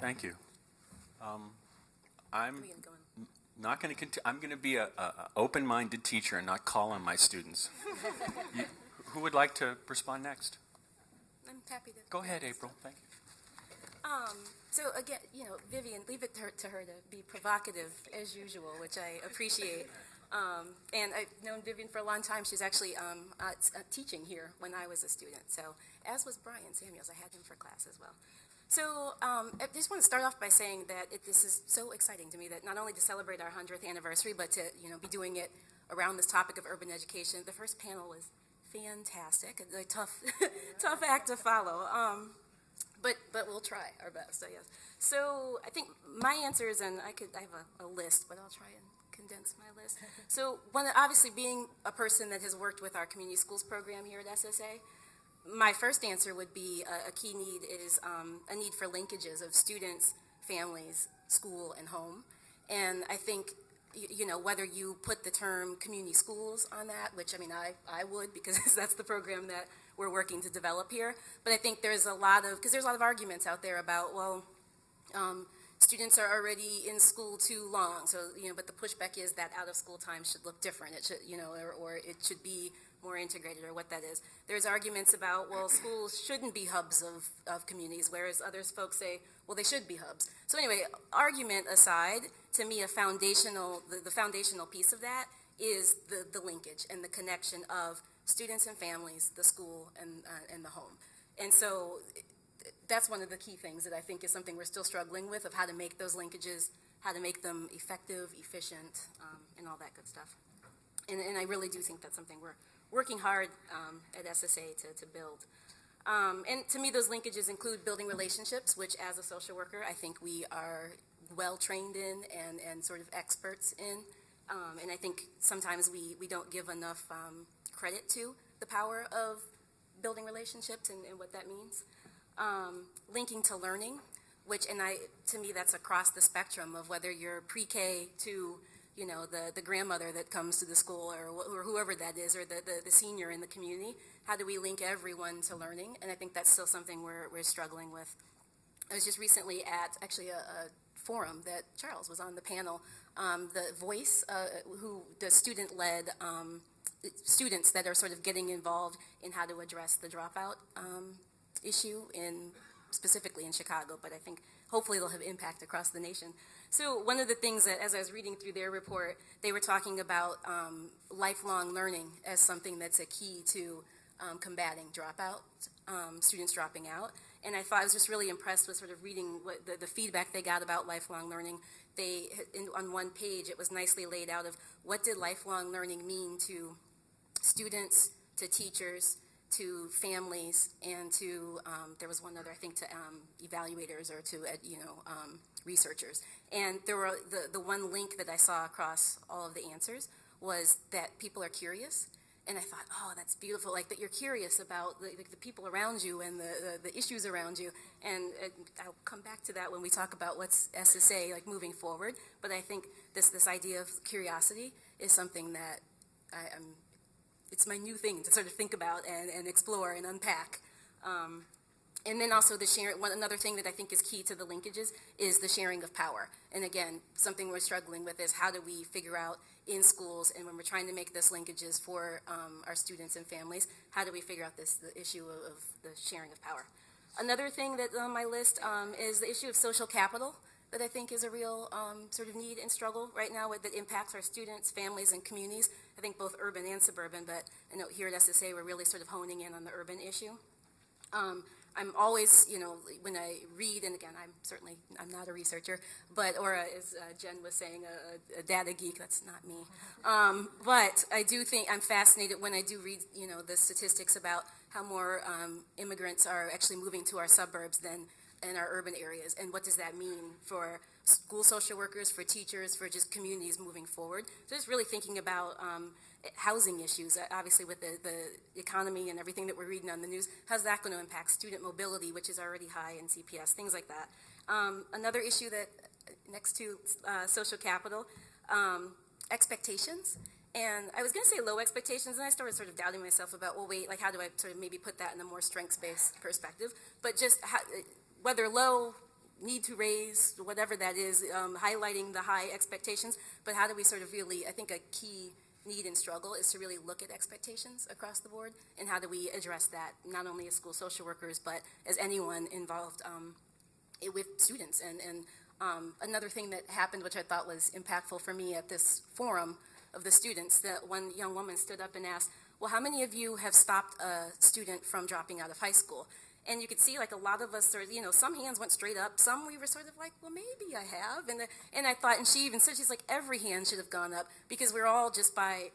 Thank you. I'm not going to. I'm going to be a open-minded teacher and not call on my students. Who would like to respond next? I'm happy to. Go ahead, April. Thank you. So again, Vivian, leave it to her to be provocative as usual, which I appreciate. And I've known Vivian for a long time. She's actually teaching here when I was a student. So as was Brian Samuels, I had him for class as well. So I just want to start off by saying that this is so exciting to me that not only to celebrate our 100th anniversary, but to be doing it around this topic of urban education. The first panel was fantastic. A tough tough act to follow. But we'll try our best, I guess. So I think my answers, and I have a list, but I'll try and condense my list. So obviously being a person that has worked with our community schools program here at SSA, my first answer would be a key need is a need for linkages of students, families, school, and home. And I think, whether you put the term community schools on that, which I would, because that's the program that we're working to develop here. But I think there's a lot of arguments out there about, well, students are already in school too long. So, but the pushback is that out of school time should look different. It should, or it should be more integrated, or what that is. There's arguments about, well, schools shouldn't be hubs of communities, whereas others folks say, well, they should be hubs. So anyway, argument aside, to me, the foundational piece of that is the linkage and the connection of students and families, the school, and the home. And so that's one of the key things that I think is something we're still struggling with, of how to make those linkages, how to make them effective, efficient, and all that good stuff. And I really do think that's something we're working hard at SSA to build. And to me, those linkages include building relationships, which as a social worker, I think we are well trained in and sort of experts in. And I think sometimes we don't give enough credit to the power of building relationships and what that means. Linking to learning, to me, that's across the spectrum of whether you're pre-K to the grandmother that comes to the school, or whoever that is, or the senior in the community. How do we link everyone to learning? And I think that's still something we're struggling with. I was just recently at actually a forum that Charles was on the panel, the Voice, the student-led students that are sort of getting involved in how to address the dropout issue specifically in Chicago, but I think hopefully they'll have impact across the nation. So one of the things that, as I was reading through their report, they were talking about lifelong learning as something that's a key to combating dropout, students dropping out. And I was just really impressed with sort of reading the feedback they got about lifelong learning. On one page, it was nicely laid out of what did lifelong learning mean to students, to teachers, to families, and to, there was one other, I think, to evaluators or to, researchers. And there were, the one link that I saw across all of the answers was that people are curious. And I thought, oh, that's beautiful, like that you're curious about the people around you and the issues around you. And I'll come back to that when we talk about what's SSA, like moving forward. But I think this idea of curiosity is something that it's my new thing to sort of think about and explore and unpack. And then also the sharing, another thing that I think is key to the linkages is the sharing of power. And again, something we're struggling with is how do we figure out in schools, and when we're trying to make this linkages for our students and families, how do we figure out the issue of the sharing of power? Another thing that's on my list is the issue of social capital that I think is a real sort of need and struggle right now that impacts our students, families, and communities. I think both urban and suburban, but I know here at SSA we're really sort of honing in on the urban issue. I'm always, when I read, and again, I'm not a researcher, or as Jen was saying, a data geek, that's not me. But I do think I'm fascinated when I do read, the statistics about how more immigrants are actually moving to our suburbs than in our urban areas, and what does that mean for school social workers, for teachers, for just communities moving forward. So just really thinking about housing issues, obviously with the economy and everything that we're reading on the news, how's that going to impact student mobility, which is already high in CPS, things like that. Another issue that, next to social capital, expectations. And I was going to say low expectations, and I started sort of doubting myself about, well, wait, like how do I sort of maybe put that in a more strengths-based perspective? But just whether low, need to raise, whatever that is, highlighting the high expectations, but how do we sort of really, I think a key need and struggle is to really look at expectations across the board, and how do we address that, not only as school social workers, but as anyone involved with students. And another thing that happened, which I thought was impactful for me at this forum of the students, that one young woman stood up and asked, well, how many of you have stopped a student from dropping out of high school? And you could see, like, a lot of us, some hands went straight up. Some we were sort of like, well, maybe I have. And I thought, and she even said, she's like, every hand should have gone up, because we're all just by,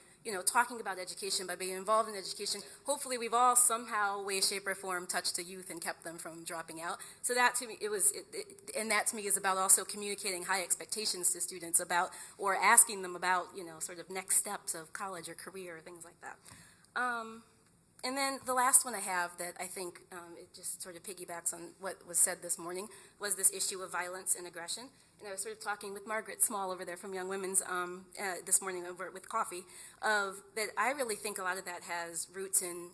talking about education, by being involved in education, hopefully we've all somehow, way, shape, or form touched a youth and kept them from dropping out. So that to me, and that to me is about also communicating high expectations to students about, or asking them about, sort of next steps of college or career, or things like that. And then the last one I have that I think it just sort of piggybacks on what was said this morning was this issue of violence and aggression. And I was sort of talking with Margaret Small over there from Young Women's this morning over with coffee, of that I really think a lot of that has roots in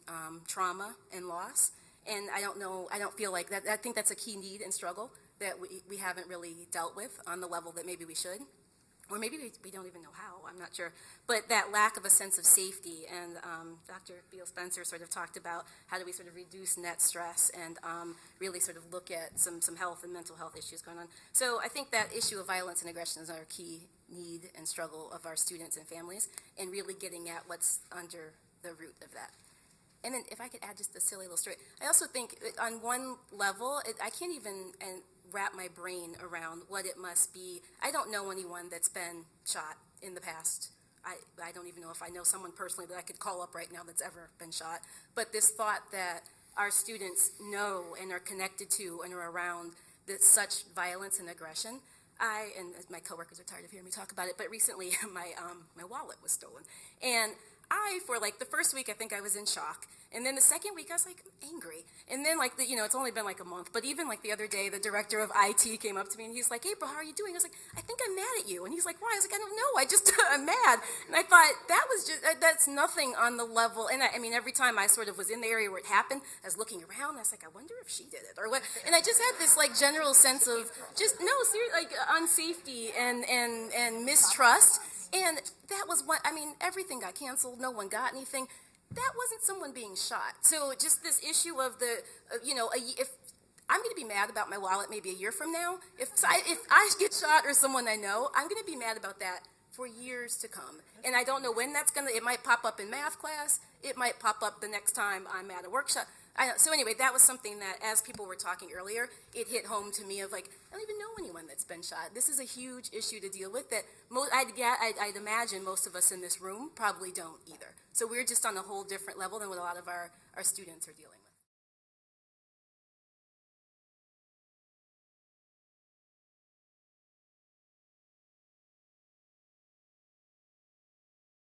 trauma and loss. And I don't feel like that. I think that's a key need and struggle that we haven't really dealt with on the level that maybe we should. Or maybe we don't even know how, I'm not sure. But that lack of a sense of safety, and Dr. Beal Spencer sort of talked about how do we sort of reduce net stress and really sort of look at some health and mental health issues going on. So I think that issue of violence and aggression is our key need and struggle of our students and families, and really getting at what's under the root of that. And then if I could add just a silly little story, I also think on one level, I can't even wrap my brain around what it must be. I don't know anyone that's been shot in the past. I don't even know if I know someone personally that I could call up right now that's ever been shot. But this thought that our students know and are connected to and are around such violence and aggression, and my coworkers are tired of hearing me talk about it, but recently my wallet was stolen. And for like the first week, I think I was in shock. And then the second week, I was like angry. And then it's only been like a month. But even like the other day, the director of IT came up to me and he's like, April, how are you doing? I was like, I think I'm mad at you. And he's like, why? I was like, I don't know. I'm mad. And I thought that's nothing on the level. And I mean, every time I sort of was in the area where it happened, I was looking around. I was like, I wonder if she did it or what. And I just had this like general sense of unsafety and mistrust. And that was everything got canceled. No one got anything. That wasn't someone being shot. So just this issue of if I'm going to be mad about my wallet maybe a year from now, if I get shot or someone I know, I'm going to be mad about that for years to come. And I don't know when it might pop up in math class. It might pop up the next time I'm at a workshop. So anyway, that was something that, as people were talking earlier, it hit home to me of like, I don't even know anyone that's been shot. This is a huge issue to deal with that I'd imagine most of us in this room probably don't either. So we're just on a whole different level than what a lot of our students are dealing with.